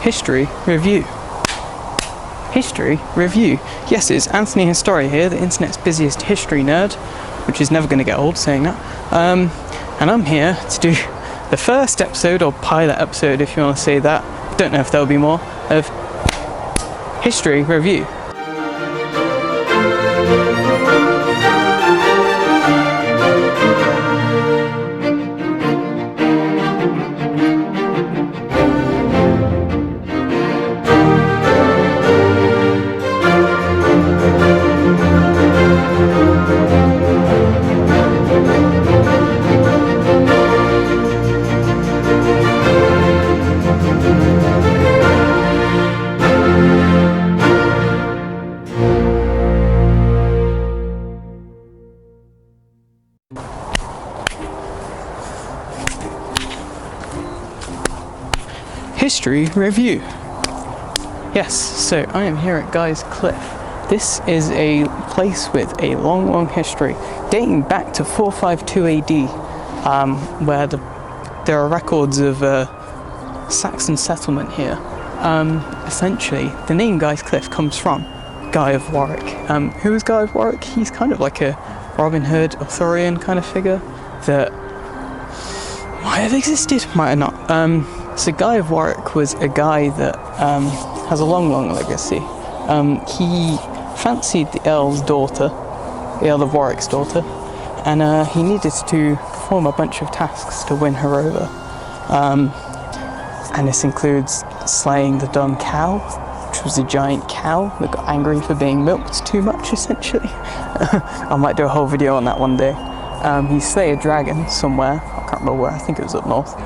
History Review. History Review. Yes, it's Anthony Historia here, the internet's busiest history nerd, which is never going to get old saying that. And I'm here to do the first episode, or pilot episode if you want to say that, don't know if there'll be more, of History Review. History Review. Yes, so I am here at Guy's Cliffe. This is a place with a long history, dating back to 452 AD, where there are records of Saxon settlement here. Essentially, the name Guy's Cliffe comes from Guy of Warwick. Who is Guy of Warwick? He's kind of like a Robin Hood, Arthurian kind of figure that might have existed, might have not. So Guy of Warwick was a guy that has a long legacy. He fancied the Earl's daughter, the Earl of Warwick's daughter, and he needed to perform a bunch of tasks to win her over. And this includes slaying the dun cow, which was a giant cow that got angry for being milked too much, essentially. I might do a whole video on that one day. He slayed a dragon somewhere, I can't remember where, I think it was up north.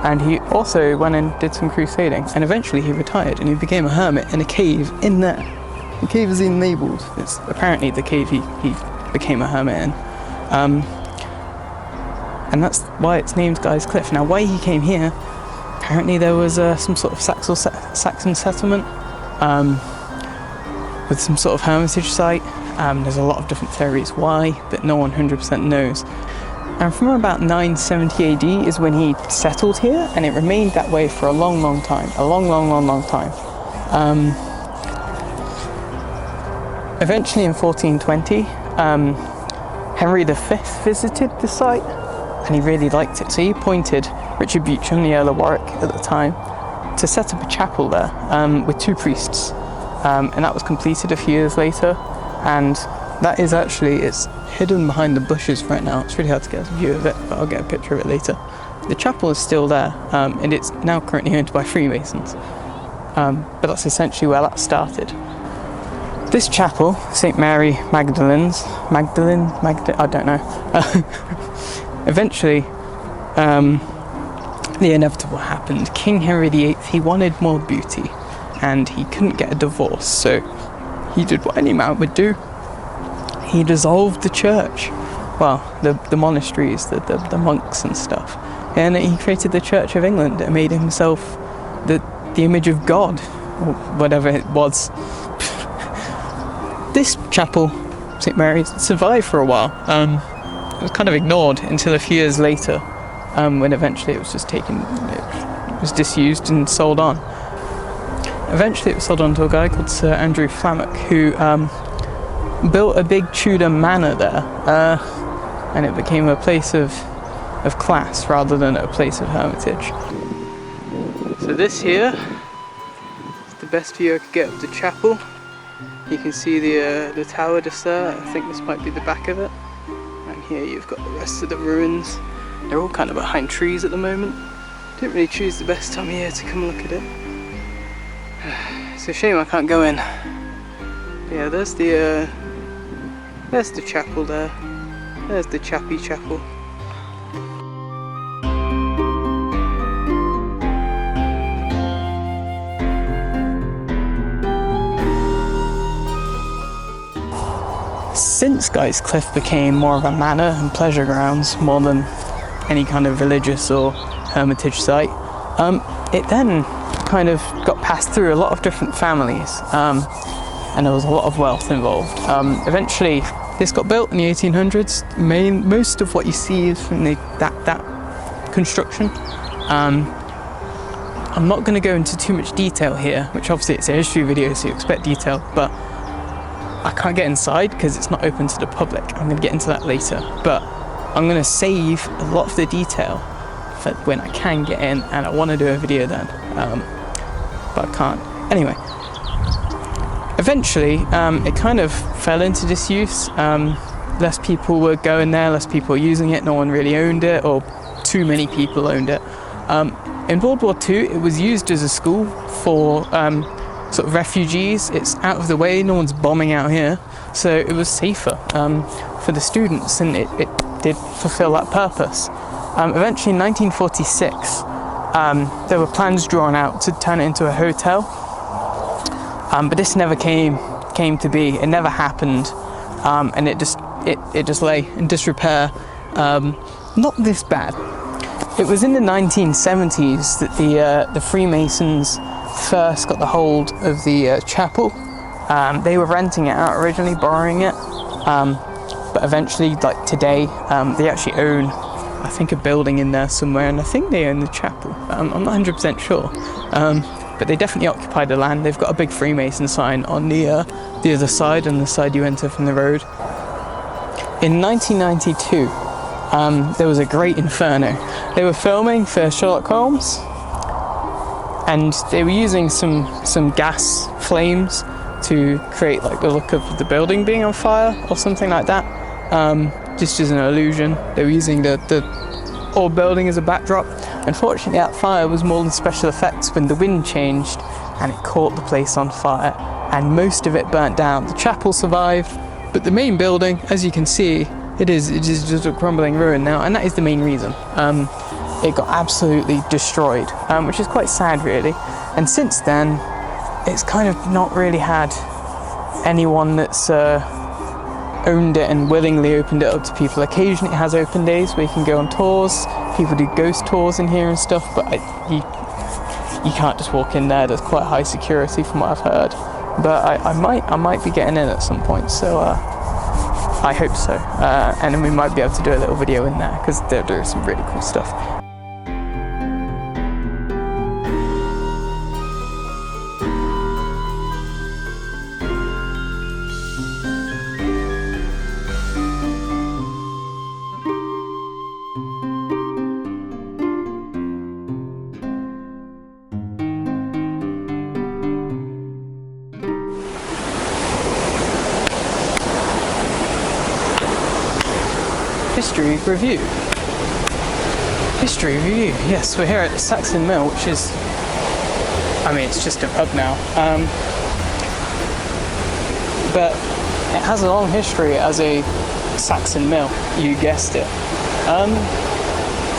And he also went and did some crusading, and eventually he retired and he became a hermit in a cave in there. The cave is even labelled. It's apparently the cave he became a hermit in. And that's why it's named Guy's Cliffe. Now, why he came here, apparently there was some sort of Saxon settlement with some sort of hermitage site. There's a lot of different theories why, but no one 100% knows. And from about 970 AD is when he settled here, and it remained that way for a long time. A long time. Eventually in 1420, Henry V visited the site, and he really liked it. So he appointed Richard Beauchamp, the Earl of Warwick at the time, to set up a chapel there with 2 priests. And that was completed a few years later, and that is actually, it's hidden behind the bushes right now. It's really hard to get a view of it, but I'll get a picture of it later. The chapel is still there, and it's now currently owned by Freemasons. But that's essentially where that started. This chapel, St. Mary Magdalene, I don't know. Eventually, the inevitable happened. King Henry VIII, he wanted more beauty, and he couldn't get a divorce, so he did what any man would do. He dissolved the church, well, the monasteries, the monks and stuff, and he created the Church of England and made himself the image of God, or whatever it was. This chapel, St. Mary's, survived for a while. It was kind of ignored until a few years later, when eventually it was just it was disused and sold on. Eventually it was sold on to a guy called Sir Andrew Flammock, who built a big Tudor manor there, and it became a place of class rather than a place of hermitage. So this here is the best view I could get of the chapel. You can see the tower just there. I think this might be the back of it. And here you've got the rest of the ruins. They're all kind of behind trees at the moment. Didn't really choose the best time of year to come look at it. It's a shame I can't go in. But yeah, there's the chapel there. There's the Chappie Chapel. Since Guy's Cliffe became more of a manor and pleasure grounds more than any kind of religious or hermitage site, it then kind of got passed through a lot of different families, and there was a lot of wealth involved. Eventually this got built in the 1800s. Most of what you see is from that construction. I'm not going to go into too much detail here, which obviously it's a history video, so you expect detail, but I can't get inside because it's not open to the public. I'm going to get into that later, but I'm going to save a lot of the detail for when I can get in, and I want to do a video then, but I can't. Anyway, eventually it kind of fell into disuse. Less people were going there, less people were using it, no one really owned it, or too many people owned it. In World War II, it was used as a school for sort of refugees. It's out of the way, no one's bombing out here, so it was safer for the students, and it did fulfill that purpose. Eventually in 1946, there were plans drawn out to turn it into a hotel, but this never came to be. It never happened, and it just lay in disrepair. Not this bad. It was in the 1970s that the Freemasons first got the hold of the chapel. They were renting it out originally, borrowing it, but eventually, like today, they actually own, I think, a building in there somewhere, and I think they own the chapel. I'm not 100% sure, but they definitely occupy the land. They've got a big Freemason sign on the other side, on the side you enter from the road. In 1992, there was a great inferno. They were filming for Sherlock Holmes, and they were using some gas flames to create like the look of the building being on fire or something like that, just as an illusion. They were using the old building as a backdrop. Unfortunately, that fire was more than special effects when the wind changed and it caught the place on fire, and most of it burnt down. The chapel survived, but the main building, as you can see, it is just a crumbling ruin now, and that is the main reason. It got absolutely destroyed, which is quite sad, really. And since then, it's kind of not really had anyone that's owned it and willingly opened it up to people. Occasionally it has open days where you can go on tours. People do ghost tours in here and stuff, but you can't just walk in there. There's quite high security from what I've heard. But I might be getting in at some point, so I hope so. And then we might be able to do a little video in there, because there is some really cool stuff. History review. Yes, we're here at Saxon Mill, which is, I mean, it's just a pub now, but it has a long history as a Saxon mill. You guessed it.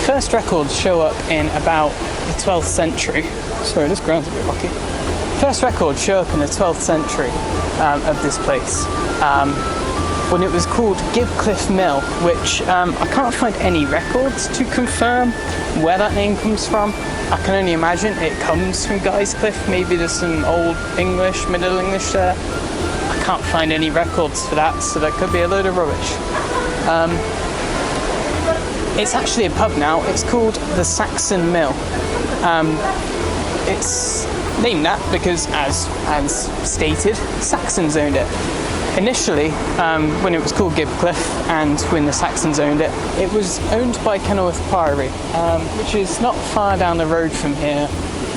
First records show up in about the 12th century. Sorry, this ground's a bit rocky. First records show up in the 12th century of this place. When it was called Cliffe Mill, which I can't find any records to confirm where that name comes from. I can only imagine it comes from Guy's Cliff. Maybe there's some old English, Middle English there. I can't find any records for that, so that could be a load of rubbish. It's actually a pub now. It's called the Saxon Mill. It's named that because, as stated, Saxons owned it. Initially, when it was called Cliffe and when the Saxons owned it, it was owned by Kenilworth Priory, which is not far down the road from here,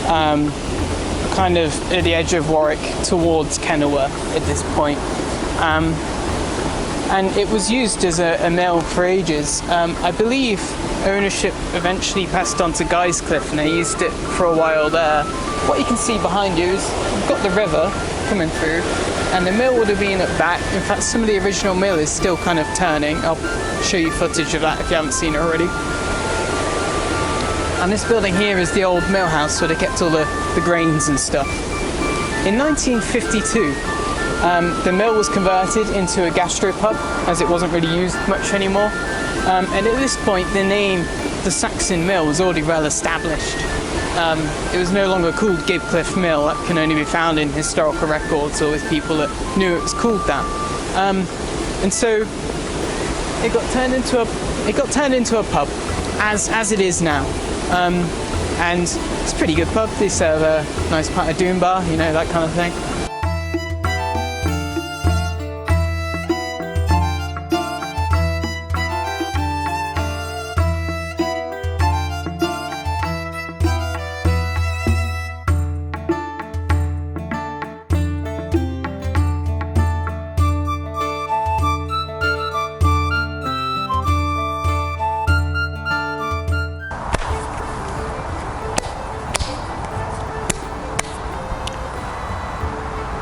kind of at the edge of Warwick towards Kenilworth at this point. And it was used as a mill for ages. I believe ownership eventually passed on to Guy's Cliff, and they used it for a while there. What you can see behind you is you've got the river coming through, and the mill would have been at back. In fact, some of the original mill is still kind of turning. I'll show you footage of that if you haven't seen it already. And this building here is the old mill house where they kept all the grains and stuff. In 1952, the mill was converted into a gastropub, as it wasn't really used much anymore. And at this point, the name, the Saxon Mill, was already well established. It was no longer called Cliffe Mill. That can only be found in historical records or with people that knew it was called that. And so it got turned into a pub, as it is now. and it's a pretty good pub. They serve a nice pint of Doom bar, you know, that kind of thing.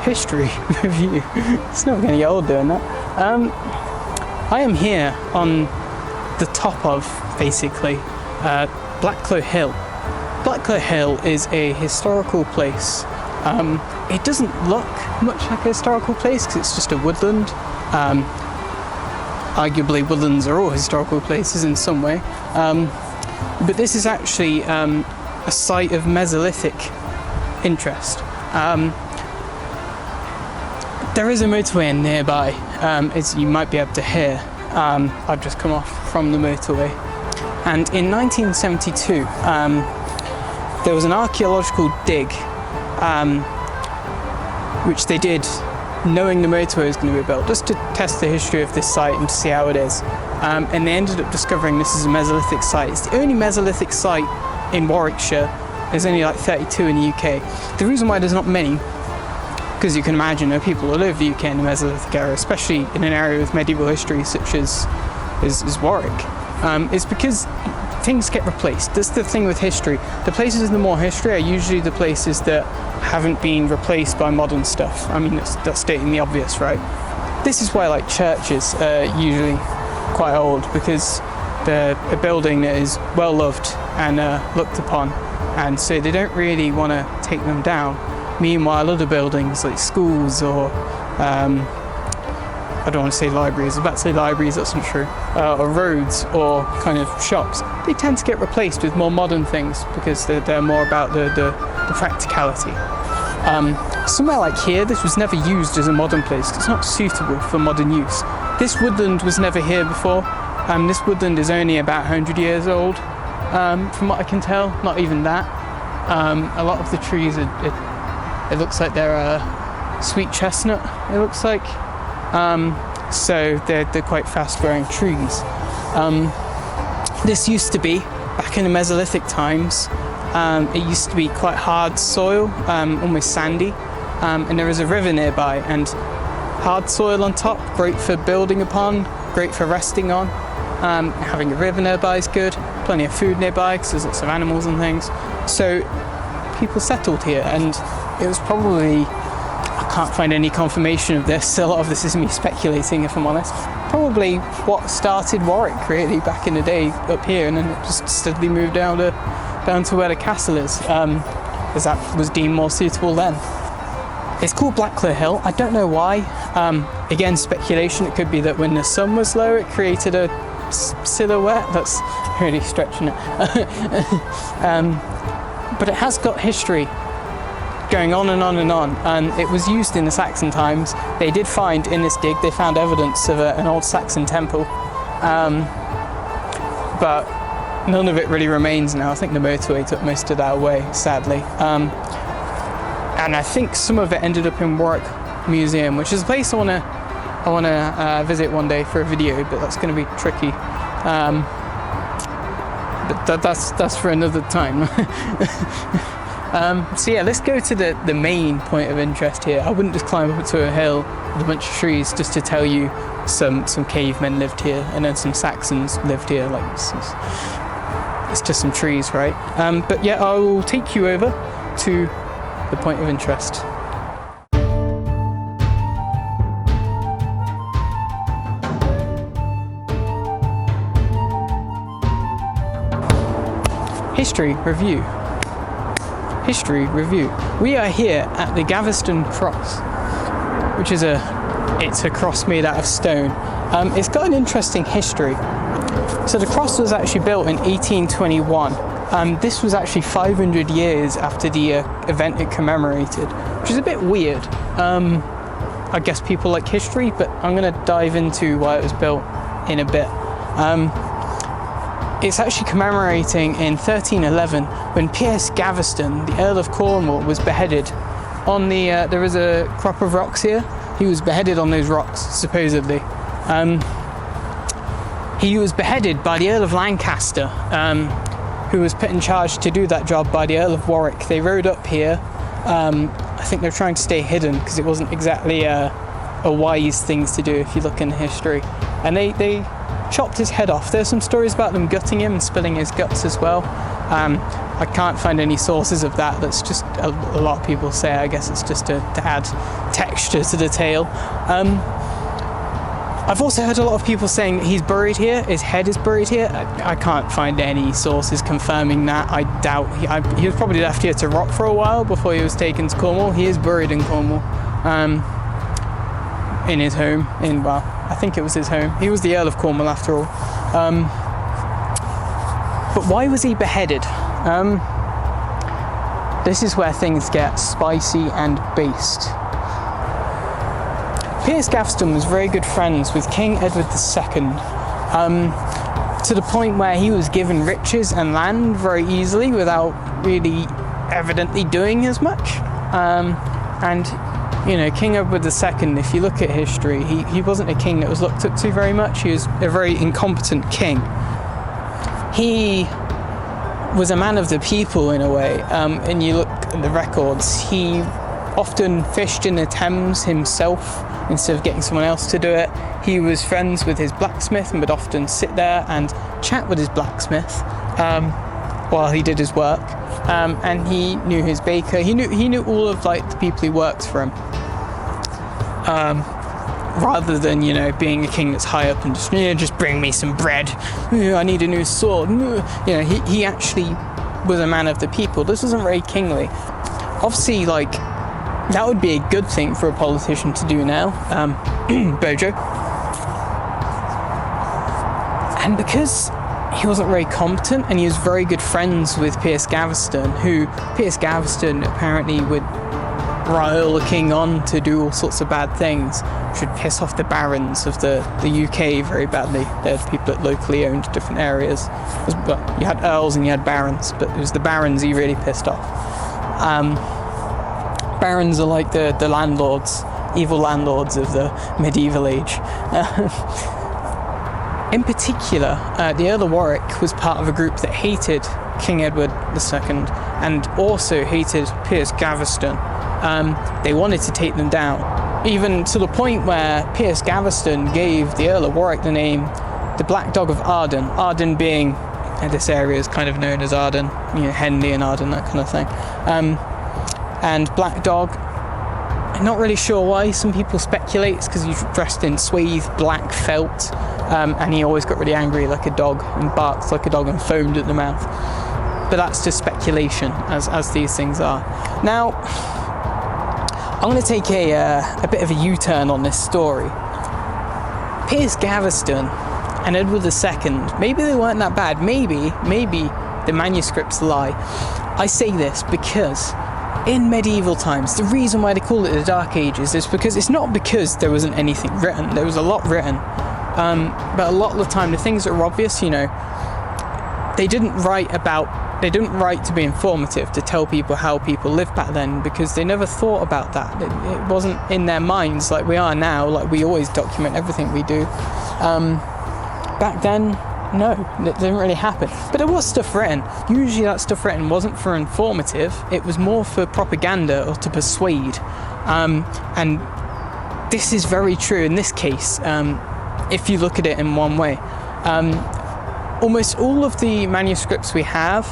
History review. It's not going to get old doing that. I am here on the top of, basically, Blackclough Hill. Blackclough Hill is a historical place. It doesn't look much like a historical place because it's just a woodland. Arguably, woodlands are all historical places in some way. But this is actually a site of Mesolithic interest. There is a motorway nearby, as you might be able to hear. I've just come off from the motorway. And in 1972, there was an archaeological dig, which they did knowing the motorway was going to be built, just to test the history of this site and to see how it is. And they ended up discovering this is a Mesolithic site. It's the only Mesolithic site in Warwickshire. There's only like 32 in the UK. The reason why there's not many, because you can imagine there are people who live in the UK in the Mesolithic era, especially in an area with medieval history such as Warwick, is because things get replaced. That's the thing with history. The places with the more history are usually the places that haven't been replaced by modern stuff. I mean, that's stating the obvious, right? This is why like churches are usually quite old, because they're a building that is well loved and looked upon, and so they don't really want to take them down. Meanwhile, other buildings like schools or I don't want to say libraries, I was about to say libraries, that's not true, or roads or kind of shops, they tend to get replaced with more modern things because they're more about the practicality. Somewhere like here, this was never used as a modern place because it's not suitable for modern use. This woodland was never here before. This woodland is only about 100 years old, from what I can tell, not even that. A lot of the trees it looks like they're a sweet chestnut, it looks like. So they're quite fast growing trees. This used to be, back in the Mesolithic times, it used to be quite hard soil, almost sandy, and there is a river nearby, and hard soil on top, great for building upon, great for resting on. Having a river nearby is good, plenty of food nearby because there's lots of animals and things. So people settled here, and it was probably, I can't find any confirmation of this, a lot of this is me speculating if I'm honest, probably what started Warwick really back in the day up here, and then it just steadily moved down to where the castle is, as that was deemed more suitable then. It's called Blackclough Hill. I don't know why. Again, speculation. It could be that when the sun was low, it created a silhouette. That's really stretching it. But it has got history going on and on and on. And it was used in the Saxon times. They did find in this dig, they found evidence of an old Saxon temple. But none of it really remains now. I think the motorway took most of that away, sadly. And I think some of it ended up in Warwick Museum, which is a place I want to visit one day for a video, but that's going to be tricky. But that's for another time. So yeah, let's go to the main point of interest here. I wouldn't just climb up to a hill with a bunch of trees just to tell you some cavemen lived here and then some Saxons lived here. Like it's just some trees, right? But yeah, I will take you over to the point of interest. History review. History review. We are here at the Gaveston Cross, which is it's a cross made out of stone. It's got an interesting history. So the cross was actually built in 1821. This was actually 500 years after the event it commemorated, which is a bit weird. I guess people like history, but I'm going to dive into why it was built in a bit. it's actually commemorating in 1311 when Piers Gaveston, the Earl of Cornwall, was beheaded on the, there is a crop of rocks here. He was beheaded on those rocks, supposedly. He was beheaded by the Earl of Lancaster, who was put in charge to do that job by the Earl of Warwick. They rode up here. I think they're trying to stay hidden because it wasn't exactly a wise thing to do if you look in history. And they chopped his head off. There's some stories about them gutting him and spilling his guts as well. I can't find any sources of that. That's just a lot of people say. I guess it's just to add texture to the tale. I've also heard a lot of people saying he's buried here, his head is buried here. I can't find any sources confirming that. I doubt he was probably left here to rot for a while before he was taken to Cornwall. He is buried in Cornwall, in his home, I think it was his home. He was the Earl of Cornwall after all. But why was he beheaded? This is where things get spicy and based. Piers Gaveston was very good friends with King Edward II, to the point where he was given riches and land very easily without really evidently doing as much. And you know, King Edward II, if you look at history, he wasn't a king that was looked up to very much. He was a very incompetent king. He was a man of the people in a way, and you look at the records, he often fished in the Thames himself instead of getting someone else to do it. He was friends with his blacksmith and would often sit there and chat with his blacksmith while he did his work. And he knew his baker. He knew all of like the people he worked for him. Rather than, you know, being a king that's high up and just bring me some bread. I need a new sword. You know, he actually was a man of the people. This wasn't very kingly. Obviously, like, that would be a good thing for a politician to do now, Bojo. And because he wasn't very competent and he was very good friends with Piers Gaveston, who Piers Gaveston apparently would rile the king on to do all sorts of bad things, which would piss off the barons of the UK very badly. They had people that locally owned different areas. You had earls and you had barons, but it was the barons he really pissed off. Barons are like the landlords, evil landlords of the medieval age. In particular, the Earl of Warwick was part of a group that hated King Edward II and also hated Piers Gaveston. They wanted to take them down, even to the point where Piers Gaveston gave the Earl of Warwick the name the Black Dog of Arden. Arden being, this area is kind of known as Arden, you know, Henley and Arden, that kind of thing. And Black Dog, I'm not really sure why. Some people speculate it's because he's dressed in suede black felt, and he always got really angry like a dog and barked like a dog and foamed at the mouth. But that's just speculation, as these things are. Now, I'm going to take a bit of a U-turn on this story. Piers Gaveston and Edward II, maybe they weren't that bad. Maybe the manuscripts lie. I say this because in medieval times, the reason why they call it the Dark Ages is because it's not because there wasn't anything written. There was a lot written, but a lot of the time, the things that are obvious, you know, they didn't write to be informative, to tell people how people lived back then, because they never thought about that. It wasn't in their minds like we are now. Like, we always document everything we do. Back then, no, it didn't really happen. But there was stuff written. Usually that stuff written wasn't for informative, it was more for propaganda or to persuade. And this is very true in this case, if you look at it in one way. Almost all of the manuscripts we have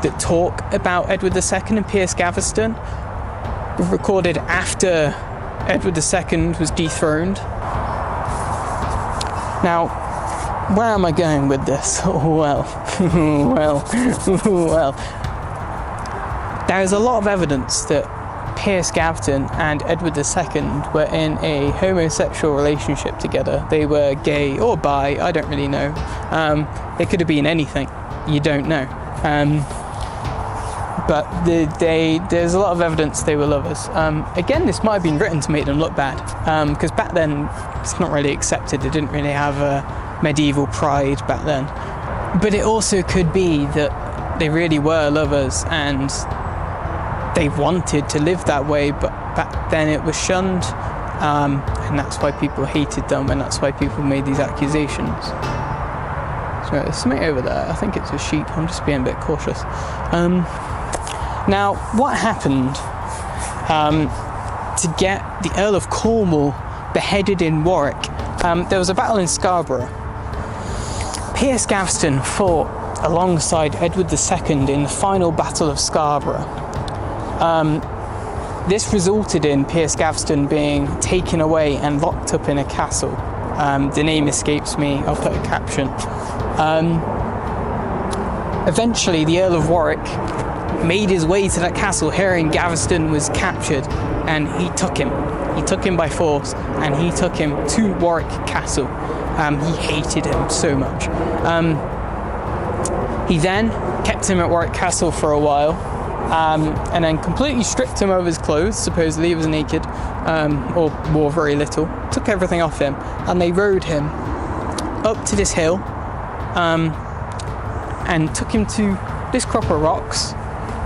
that talk about Edward II and Piers Gaveston were recorded after Edward II was dethroned. Now, where am I going with this? Well, there is a lot of evidence that Piers Gaveston and Edward II were in a homosexual relationship together. They were gay or bi, I don't really know. They could have been anything, you don't know. But there's a lot of evidence they were lovers. Again, this might have been written to make them look bad, because back then it's not really accepted. They didn't really have a medieval pride back then. But it also could be that they really were lovers and they wanted to live that way, but back then it was shunned, and that's why people hated them, and that's why people made these accusations. So there's something over there. I think it's a sheep. I'm just being a bit cautious. Now, what happened to get the Earl of Cornwall beheaded in Warwick? There was a battle in Scarborough. Piers Gaveston fought alongside Edward II in the final Battle of Scarborough. This resulted in Piers Gaveston being taken away and locked up in a castle. The name escapes me, I'll put a caption. Eventually, the Earl of Warwick made his way to that castle, hearing Gaveston was captured, and he took him. He took him by force, and he took him to Warwick Castle. He hated him so much. He then kept him at Warwick Castle for a while, and then completely stripped him of his clothes. Supposedly he was naked, or wore very little. Took everything off him, and they rode him up to this hill, and took him to this crop of rocks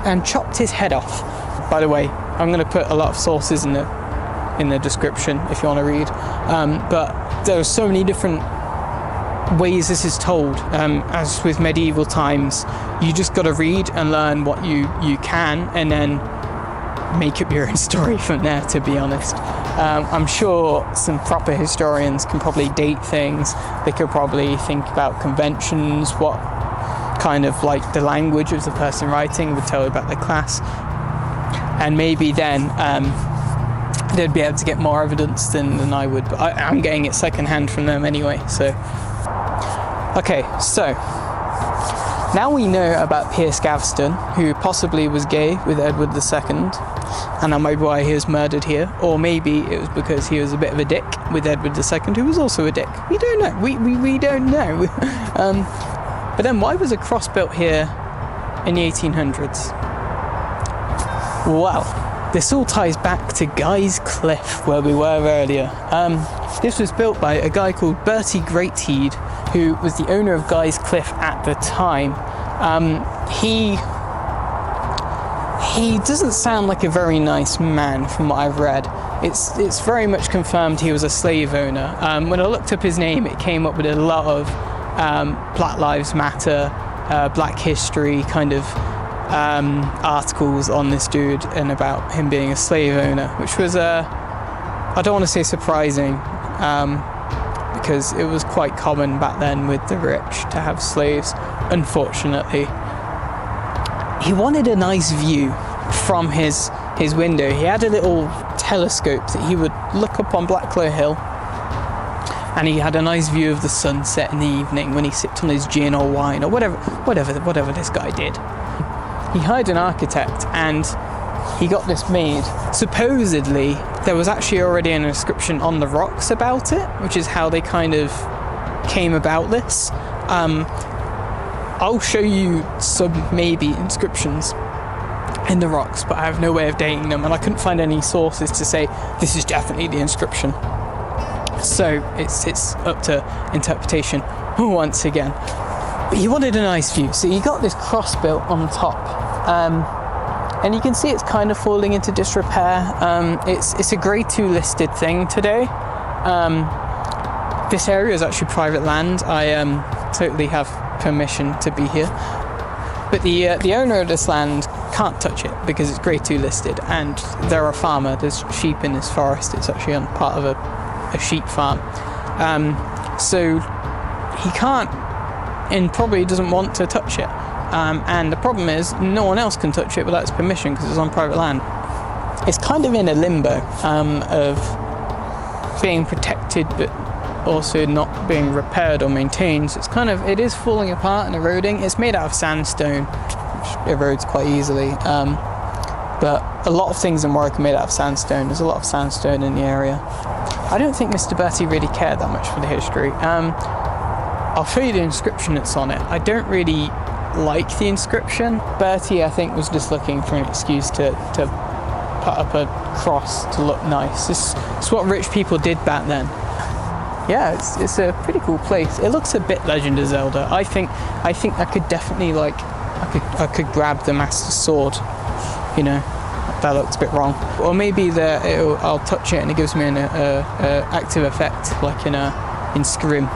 and chopped his head off. By the way, I'm going to put a lot of sources in the description if you want to read, but there are so many different ways this is told. As with medieval times, you just got to read and learn what you can, and then make up your own story from there, to be honest. I'm sure some proper historians can probably date things. They could probably think about conventions, what kind of like the language of the person writing would tell you about the class, and maybe then they'd be able to get more evidence than I would, but I'm getting it secondhand from them anyway. So okay, so now we know about Piers Gaveston, who possibly was gay with Edward II, and that might be why he was murdered here, or maybe it was because he was a bit of a dick with Edward II, who was also a dick. We don't know. We don't know. But then why was a cross built here in the 1800s? Well, this all ties back to Guy's Cliffe, where we were earlier. This was built by a guy called Bertie Greatheed, who was the owner of Guy's Cliffe at the time. He doesn't sound like a very nice man from what I've read. It's very much confirmed he was a slave owner. When I looked up his name, it came up with a lot of Black Lives Matter, Black History kind of articles on this dude and about him being a slave owner, which was I don't want to say surprising, because it was quite common back then with the rich to have slaves, unfortunately. He wanted a nice view from his window. He had a little telescope that he would look up on Blacklow Hill, and he had a nice view of the sunset in the evening when he sipped on his gin or wine or whatever this guy did. He hired an architect and he got this made. Supposedly, there was actually already an inscription on the rocks about it, which is how they kind of came about this. I'll show you some maybe inscriptions in the rocks, but I have no way of dating them, and I couldn't find any sources to say this is definitely the inscription. So it's up to interpretation once again. But he wanted a nice view, so he got this cross built on top, and you can see it's kind of falling into disrepair. It's a grade 2 listed thing today. This area is actually private land. I totally have permission to be here, but the owner of this land can't touch it because it's grade 2 listed, and they're a farmer. There's sheep in this forest. It's actually on part of a sheep farm, so he can't and probably doesn't want to touch it, and the problem is no one else can touch it without his permission because it's on private land. It's kind of in a limbo of being protected but also not being repaired or maintained. So it is falling apart and eroding. It's made out of sandstone, which erodes quite easily, but a lot of things in Warwick are made out of sandstone. There's a lot of sandstone in the area. I don't think Mr. Bertie really cared that much for the history. I'll show you the inscription that's on it. I don't really like the inscription. Bertie, I think, was just looking for an excuse to put up a cross to look nice. It's what rich people did back then. yeah, it's a pretty cool place. It looks a bit Legend of Zelda. I think I could definitely like I could grab the Master Sword. You know, that looks a bit wrong. Or maybe I'll touch it and it gives me an active effect, like in Scrim.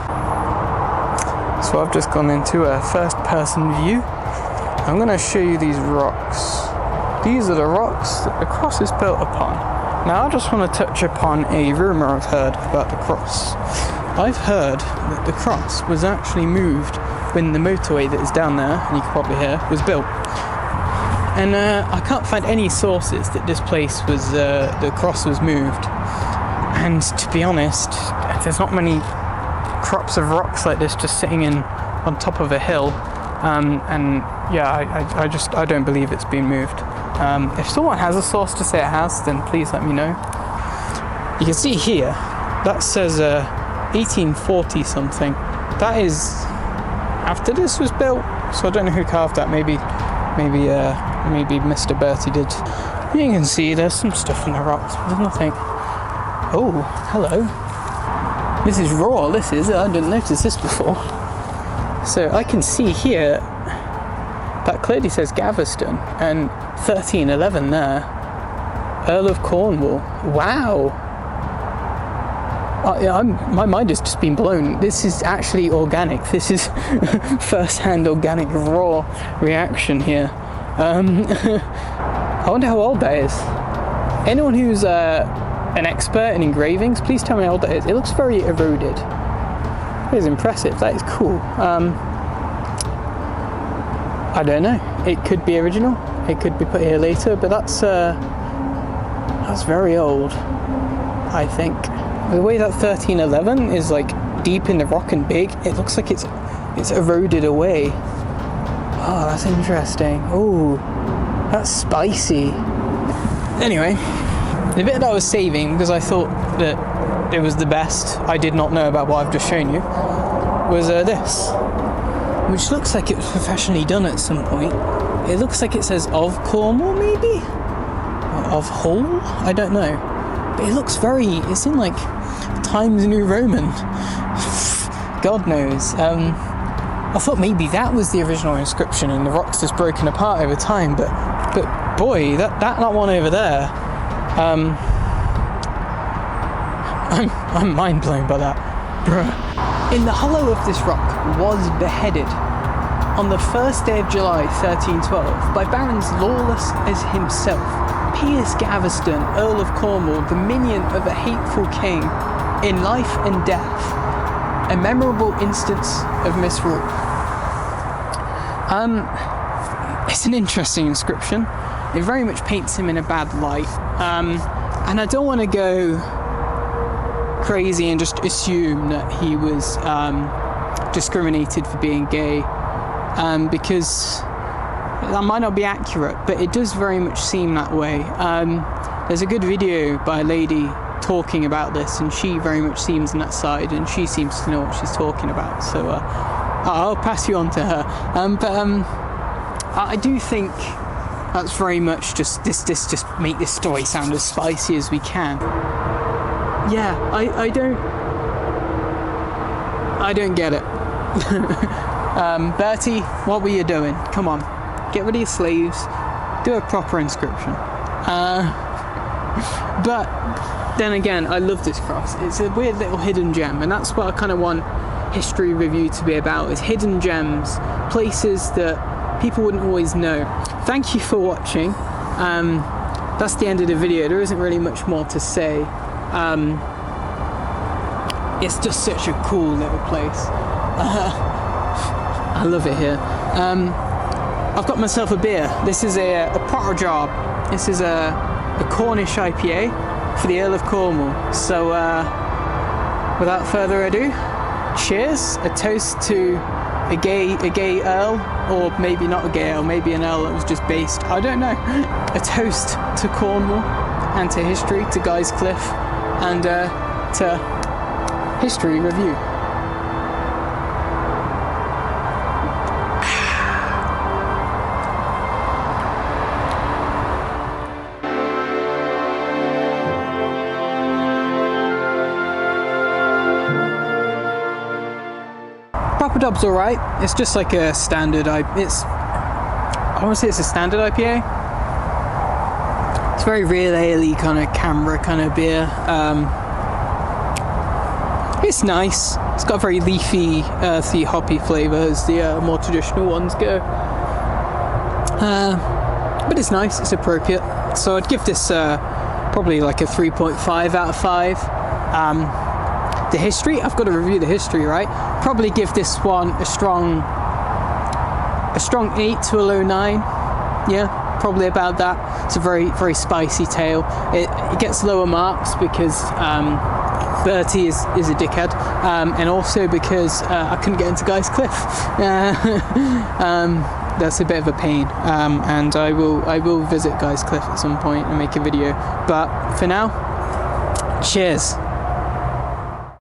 So I've just gone into a first-person view. I'm going to show you these rocks. These are the rocks that the cross is built upon. Now I just want to touch upon a rumour I've heard about the cross. I've heard that the cross was actually moved when the motorway that is down there, and you can probably hear, was built. And I can't find any sources that this place was, the cross was moved. And to be honest, there's not many crops of rocks like this just sitting on top of a hill. And yeah, I don't believe it's been moved. If someone has a source to say it has, then please let me know. You can see here, that says 1840 something. That is after this was built, so I don't know who carved that. Maybe Mr. Bertie did. You can see there's some stuff in the rocks, but there's nothing. Oh, hello. This is raw, this is. I didn't notice this before. So I can see here, that clearly says Gaveston, and 1311 there. Earl of Cornwall. Wow. My mind has just been blown. This is actually organic. This is first-hand organic raw reaction here. I wonder how old that is. Anyone who's an expert in engravings, please tell me how old that is. It looks very eroded. That is impressive. That is cool. I don't know. It could be original. It could be put here later, but that's very old, I think. The way that 1311 is like deep in the rock and big, it looks like it's eroded away. Oh, that's interesting. Oh, that's spicy. Anyway, the bit that I was saving because I thought that it was the best, I did not know about what I've just shown you, was this, which looks like it was professionally done at some point. It looks like it says of Cornwall, maybe? Or of Hull? I don't know. But it looks it's in like Times New Roman. God knows. I thought maybe that was the original inscription and the rock's just broken apart over time, but boy, that one over there, I'm mind blown by that. Bruh. In the hollow of this rock was beheaded on the 1st day of July 1312 by Barons Lawless as himself, Piers Gaveston, Earl of Cornwall, the minion of a hateful king, in life and death, a memorable instance of misrule. It's an interesting inscription. It very much paints him in a bad light. And I don't want to go crazy and just assume that he was discriminated for being gay, because that might not be accurate, but it does very much seem that way. There's a good video by a lady talking about this, and she very much seems on that side, and she seems to know what she's talking about, so I'll pass you on to her. I do think that's very much just make this story sound as spicy as we can. Yeah, I don't get it. Bertie, what were you doing? Come on, get rid of your sleeves, do a proper inscription. But then again, I love this cross. It's a weird little hidden gem, and that's what I kind of want history review to be about, is hidden gems, places that people wouldn't always know. Thank you for watching. That's the end of the video. There isn't really much more to say. It's just such a cool little place. I love it here. I've got myself a beer. This is a Potter Job. This is a Cornish IPA for the Earl of Cornwall. So without further ado, cheers. A toast to a gay Earl, or maybe not a gay Earl, maybe an Earl that was just based, I don't know. A toast to Cornwall and to history, to Guy's Cliffe, and to history review. Dub's alright. It's just like a standard. I want to say it's a standard IPA. It's very real ale-y kind of Canberra kind of beer. It's nice. It's got a very leafy, earthy, hoppy flavour as the more traditional ones go. But it's nice. It's appropriate. So I'd give this probably like a 3.5 out of 5. The history, I've got to review the history, right? Probably give this one a strong 8 to a low 9. Yeah, probably about that. It's a very, very spicy tail. It gets lower marks because Bertie is a dickhead, and also because I couldn't get into Guy's Cliff. That's a bit of a pain, and I will visit Guy's Cliff at some point and make a video. But for now, cheers.